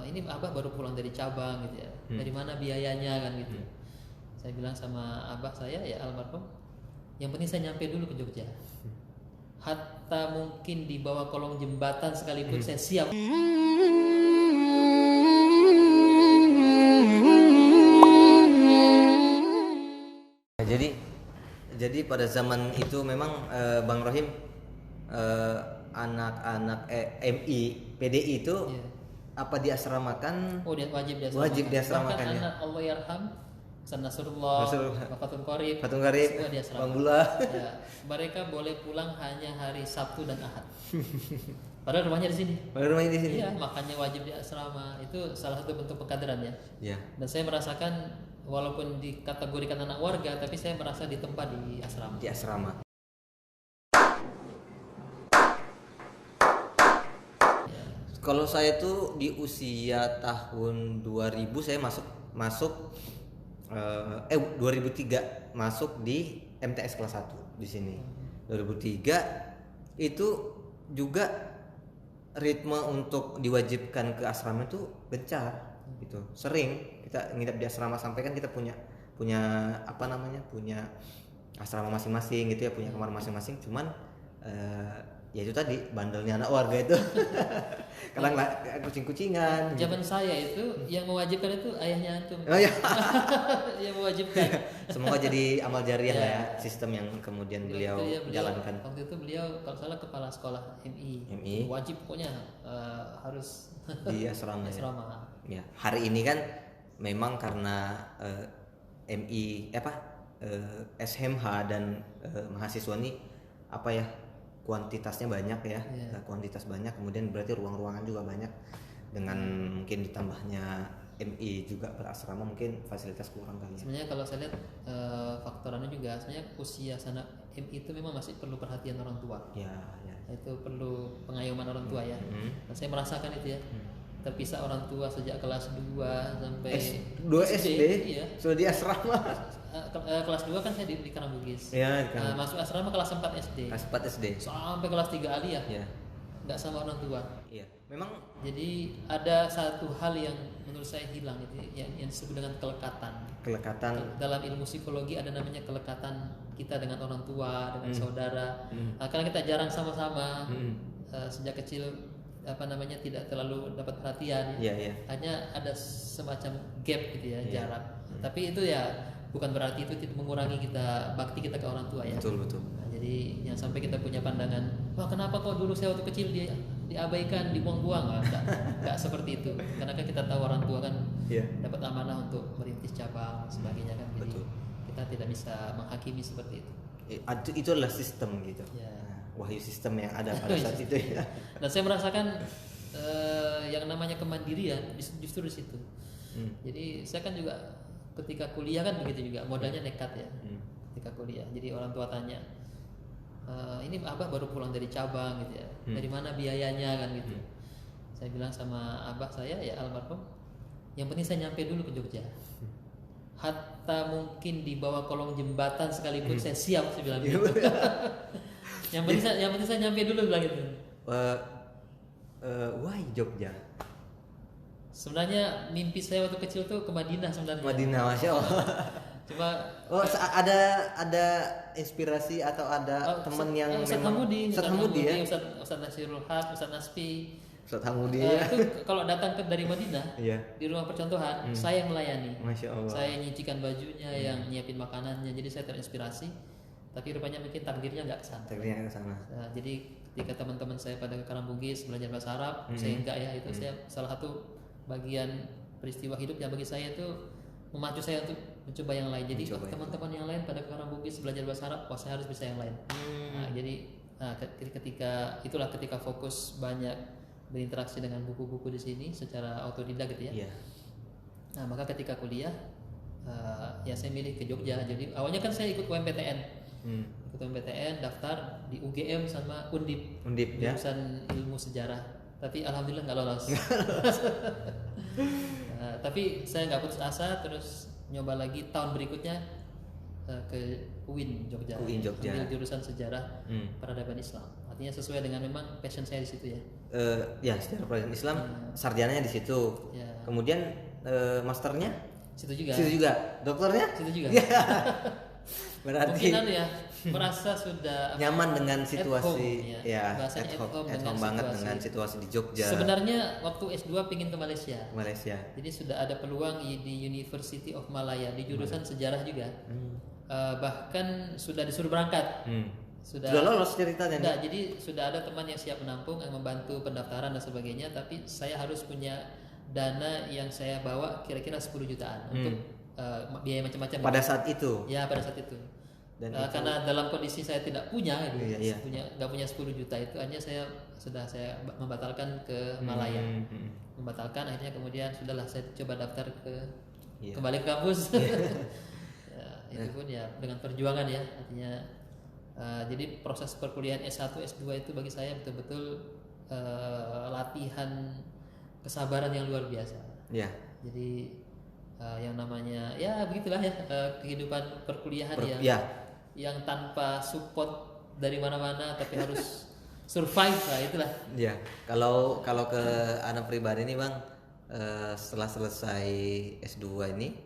ini abah baru pulang dari cabang gitu ya, dari mana biayanya kan gitu. Saya bilang sama abah saya ya almarhum, yang penting saya nyampe dulu ke Jogja. Hatta mungkin di bawah kolong jembatan sekalipun saya siap. Jadi pada zaman itu memang Bang Rohim, anak-anak MI PDI itu apa diasramakan? Oh, dia wajib diasramakan. Bahkan Ya. anak Allah yarham, Hasan Nasrullah, Fatun Qorib, semua diasramakan. Bang Bula. Ya, mereka boleh pulang hanya hari Sabtu dan Ahad. Padahal rumahnya di sini. Iya, makanya wajib di asrama. Itu salah satu bentuk pengkaderan ya. Iya. Dan saya merasakan walaupun dikategorikan anak warga, tapi saya merasa ditempa di asrama. Di asrama. Ya. Kalau saya tuh di usia tahun 2000 saya masuk 2003 masuk di MTS kelas 1 di sini. 2003 itu juga ritme untuk diwajibkan ke asrama itu gencar gitu. Sering kita nginep di asrama sampai kan kita punya apa namanya? Punya asrama masing-masing gitu ya, punya kamar masing-masing, cuman ya itu tadi bandelnya anak warga itu. Kadang kucing-kucingan. Zaman saya itu yang mewajibkan itu ayahnya antum. Oh ya. Yang mewajibkan. Semoga jadi amal jariah lah ya, sistem yang kemudian beliau jalankan. Waktu itu beliau kalau salah kepala sekolah MI. Wajib pokoknya harus di asrama. Ya. Hari ini kan memang karena MI SMH dan mahasiswa ini apa ya, kuantitasnya banyak ya, kuantitas banyak, kemudian berarti ruang-ruangan juga banyak, dengan mungkin ditambahnya MI juga berasrama mungkin fasilitas kurang kali. Sebenarnya kalau saya lihat faktorannya juga sebenarnya usia sana MI itu memang masih perlu perhatian orang tua. Ya. Itu perlu pengayoman orang tua ya. Dan saya merasakan itu ya. Terpisah orang tua sejak kelas 2 sampai SD ya. Sudah di asrama. Kelas 2 kan saya di Karambugis. Ya, masuk asrama kelas 4 SD. Kelas 4 SD. Sampai kelas 3 aliyah. Ya. Enggak sama orang tua. Iya. Memang jadi ada satu hal yang menurut saya hilang itu yang disebut dengan kelekatan. Dalam ilmu psikologi ada namanya kelekatan kita dengan orang tua, dengan saudara. Karena kita jarang sama-sama. Sejak kecil tidak terlalu dapat perhatian. Hanya ada semacam gap gitu ya, jarak. Tapi itu ya bukan berarti itu tidak mengurangi bakti kita ke orang tua ya. Betul. Nah, jadi yang sampai kita punya pandangan, wah kenapa kok dulu saya waktu kecil diabaikan, dibuang-buang? Enggak seperti itu. Karena kan kita tahu orang tua kan dapat amanah untuk merintis cabang dan sebagainya kan. Jadi kita tidak bisa menghakimi seperti itu. Itu adalah sistem gitu. Ya. Wahyu sistem yang ada pada saat itu ya. Dan saya merasakan yang namanya kemandirian justru di situ. Jadi saya kan juga ketika kuliah kan begitu juga, modalnya nekat ya. Ketika kuliah, jadi orang tua tanya, ini abah baru pulang dari cabang gitu ya, dari mana biayanya kan gitu. Saya bilang sama abah saya ya almarhum, yang penting saya nyampe dulu ke Jogja. Hatta mungkin di bawah kolong jembatan sekalipun saya siap, saya bilang gitu. yang penting saya nyampe dulu bilang gitu. Why Jogja? Sebenarnya mimpi saya waktu kecil tuh ke Madinah sebenarnya. Madinah, Masya Allah. Cuma ada inspirasi atau ada teman yang Ustaz Hamudi ya? Ustaz Nasirul Haq, Ustaz Naspi. Ustaz Hamudi Itu kalau datang dari Madinah, di rumah percontohan, saya yang melayani. Masya Allah. Saya nyicikan bajunya, yang nyiapin makanannya. Jadi saya terinspirasi. Tapi rupanya mungkin takdirnya nggak kesana. Nah, jadi ketika teman-teman saya pada ke Karambugis belajar bahasa Arab, saya enggak ya. Itu saya salah satu bagian peristiwa hidup yang bagi saya itu memacu saya untuk mencoba yang lain. Jadi teman-teman yang lain pada Karambugis belajar bahasa Arab, wah saya harus bisa yang lain. Nah, jadi ketika fokus banyak berinteraksi dengan buku-buku di sini secara otodidak gitu ya. Nah, maka ketika kuliah ya saya milih ke Jogja. Jadi awalnya kan saya ikut UMPTN. Ikut UMPTN, daftar di UGM sama Undip jurusan ilmu sejarah. Tapi alhamdulillah nggak lolos. Tapi saya nggak putus asa, terus nyoba lagi tahun berikutnya ke UIN Jogja. Ambil jurusan sejarah peradaban Islam. Artinya sesuai dengan memang passion saya di situ ya. Ya, sejarah peradaban Islam, sarjananya di situ. Ya. Kemudian masternya Situ juga. situ juga, dokternya Situ juga. Iya. Berarti Mungkinan ya merasa sudah nyaman dengan at situasi, home, ya, bahasanya at home dengan banget situasi. dengan situasi di Jogja, Sebenarnya waktu S2 pingin ke Malaysia. Malaysia. Jadi sudah ada peluang di University of Malaya di jurusan sejarah juga. Bahkan sudah disuruh berangkat. Sudah lolos ceritanya nih? Enggak, jadi sudah ada teman yang siap menampung, yang membantu pendaftaran dan sebagainya, tapi saya harus punya dana yang saya bawa kira-kira 10 jutaan untuk biaya macam-macam. Pada saat itu. Ya, pada saat itu. Dan Karena dalam kondisi saya tidak punya gitu, Iya. nggak punya 10 juta itu, akhirnya saya membatalkan ke Malaya. Membatalkan, akhirnya kemudian sudahlah saya coba daftar kembali ke kampus. Ya, itu pun ya dengan perjuangan ya, artinya jadi proses perkuliahan S1 S2 itu bagi saya betul-betul latihan kesabaran yang luar biasa. Ya. Jadi yang namanya ya begitulah ya, kehidupan perkuliahan yang tanpa support dari mana-mana tapi harus survive lah, itulah. Ya, kalau ke anak pribadi nih Bang, setelah selesai S2 ini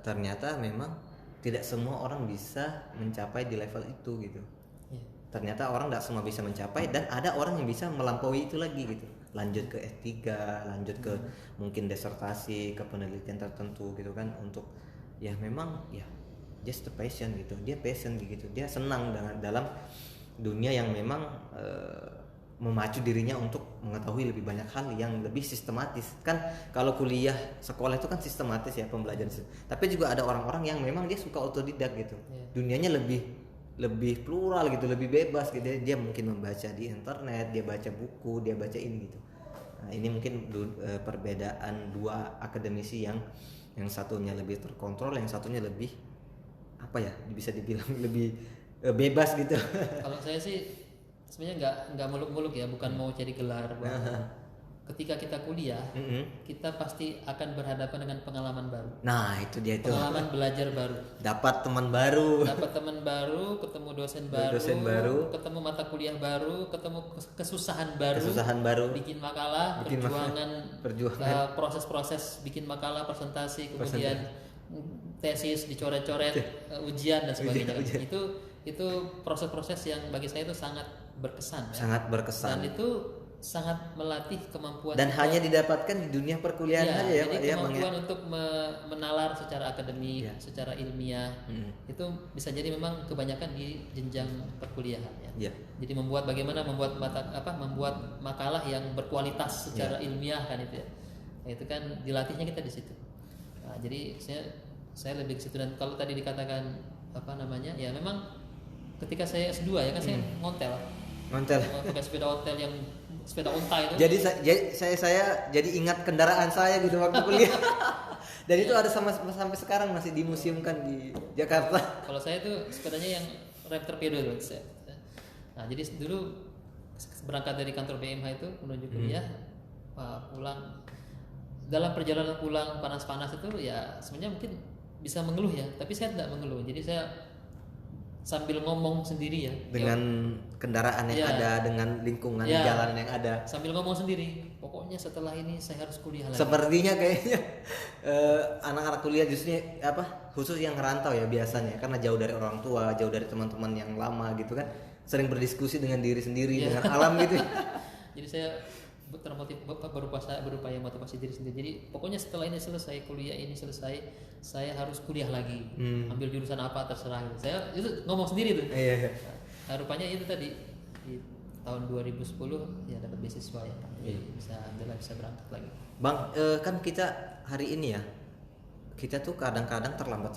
ternyata memang tidak semua orang bisa mencapai di level itu gitu. Ya. Ternyata orang nggak semua bisa mencapai, dan ada orang yang bisa melampaui itu lagi gitu. Lanjut ke S3, lanjut ke mungkin disertasi, ke penelitian tertentu gitu kan, untuk ya memang ya just the passion gitu. Dia passion gitu. Dia senang dalam dunia yang memang memacu dirinya untuk mengetahui lebih banyak hal yang lebih sistematis. Kan kalau kuliah sekolah itu kan sistematis ya pembelajaran, tapi juga ada orang-orang yang memang dia suka otodidak gitu. Dunianya lebih plural gitu, lebih bebas gitu. Dia mungkin membaca di internet, dia baca buku, dia baca ini gitu. Nah, ini mungkin perbedaan dua akademisi yang satunya lebih terkontrol, yang satunya lebih apa ya, bisa dibilang lebih bebas gitu. Kalau saya sih sebenarnya nggak muluk-muluk ya, bukan mau cari gelar. Ketika kita kuliah, kita pasti akan berhadapan dengan pengalaman baru. Nah, itu dia itu. Pengalaman belajar baru. Dapat teman baru, ketemu dosen baru, ketemu mata kuliah baru, ketemu kesusahan baru. Bikin makalah, perjuangan. Proses-proses bikin makalah, presentasi, kemudian tesis dicoret-coret, ujian dan sebagainya. Itu proses-proses yang bagi saya itu sangat berkesan. Sangat berkesan. Dan itu sangat melatih kemampuan. Dan hanya didapatkan di dunia perkuliahan aja ya, jadi Pak. kemampuan untuk menalar secara akademik, secara ilmiah, itu bisa jadi memang kebanyakan di jenjang perkuliahan ya. Jadi bagaimana membuat makalah yang berkualitas secara ilmiah kan itu ya. Nah, itu kan dilatihnya kita di situ. Nah, jadi saya lebih ke situ. Dan kalau tadi dikatakan ya memang ketika saya S2 ya kan saya ngontel pakai sepeda onta itu. Jadi saya jadi ingat kendaraan saya gitu waktu kuliah. Dan itu ada sampai sekarang masih dimuseumkan di Jakarta. Kalau saya tuh sepedanya yang rem torpedo itu. Nah, jadi dulu berangkat dari kantor BMH itu menuju kuliah, pulang, dalam perjalanan pulang panas-panas itu ya sebenarnya mungkin bisa mengeluh ya, tapi saya tidak mengeluh. Jadi saya sambil ngomong sendiri ya dengan kendaraan yang ada, dengan lingkungan jalan yang ada, sambil ngomong sendiri, pokoknya setelah ini saya harus kuliah lagi. Sepertinya kayaknya anak-anak kuliah justru khusus yang ngerantau ya biasanya, karena jauh dari orang tua, jauh dari teman-teman yang lama gitu kan, sering berdiskusi dengan diri sendiri, dengan alam gitu. Jadi saya berupaya motivasi diri sendiri. Jadi pokoknya setelah ini selesai, kuliah ini selesai, saya harus kuliah lagi. Ambil jurusan apa terserah. Saya itu ngomong sendiri tuh. Nah, rupanya itu tadi di tahun 2010 ya dapat beasiswa ya. Jadi bisa berangkat lagi. Bang, kan kita hari ini ya, kita tuh kadang-kadang terlambat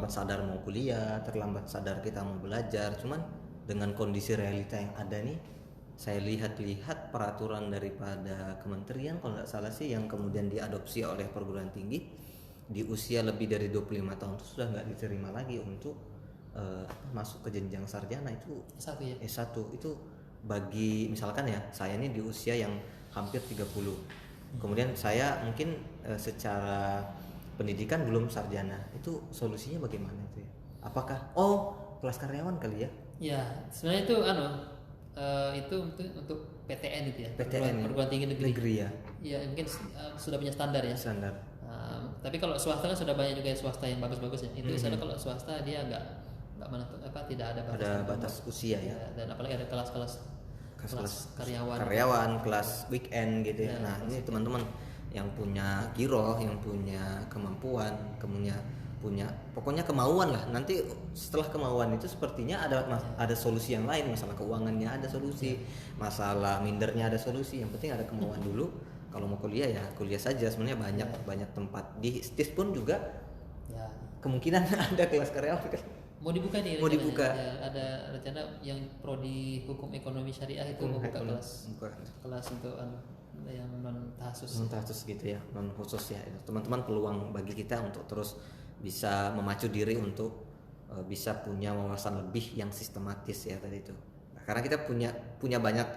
sadar mau kuliah, terlambat sadar kita mau belajar. Cuman dengan kondisi realita yang ada nih, saya lihat peraturan daripada kementerian kalau nggak salah sih, yang kemudian diadopsi oleh perguruan tinggi, di usia lebih dari 25 tahun itu sudah nggak diterima lagi untuk masuk ke jenjang sarjana. Itu S1 itu bagi misalkan ya saya ini di usia yang hampir 30, kemudian saya mungkin secara pendidikan belum sarjana, itu solusinya bagaimana itu ya? Apakah kelas karyawan kali ya? Ya sebenarnya itu itu untuk PTN itu ya, PTN, perguruan tinggi negeri. ya. Ya mungkin sudah punya standar ya. Standar. Tapi kalau swasta kan sudah banyak juga swasta yang bagus-bagus ya. Itu misalnya kalau swasta dia nggak tidak ada batas. Ada batas usia ya. Dan apalagi ada kelas karyawan, kelas weekend gitu ya. Nah ini teman-teman yang punya giroh, yang punya kemampuan, punya pokoknya kemauan lah. Nanti setelah kemauan itu sepertinya ada solusi yang lain. Masalah keuangannya ada solusi, masalah mindernya ada solusi. Yang penting ada kemauan dulu. Kalau mau kuliah ya kuliah saja. Sebenarnya banyak tempat di STIS pun juga kemungkinan ada kelas karyawan kan. Mau dibuka nih, mau dibuka. Ada rencana yang prodi hukum ekonomi syariah itu mau buka kelas untuk yang non tahasus gitu ya, non khusus ya. Teman-teman peluang bagi kita untuk terus bisa memacu diri untuk bisa punya wawasan lebih yang sistematis ya tadi itu. Karena kita punya banyak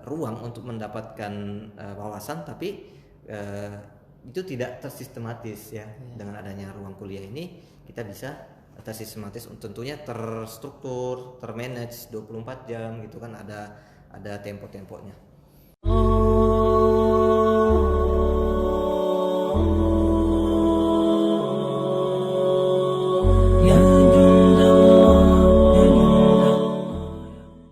ruang untuk mendapatkan wawasan, tapi itu tidak tersistematis ya. Dengan adanya ruang kuliah ini kita bisa tersistematis, tentunya terstruktur, termanage 24 jam gitu kan, ada tempo-temponya.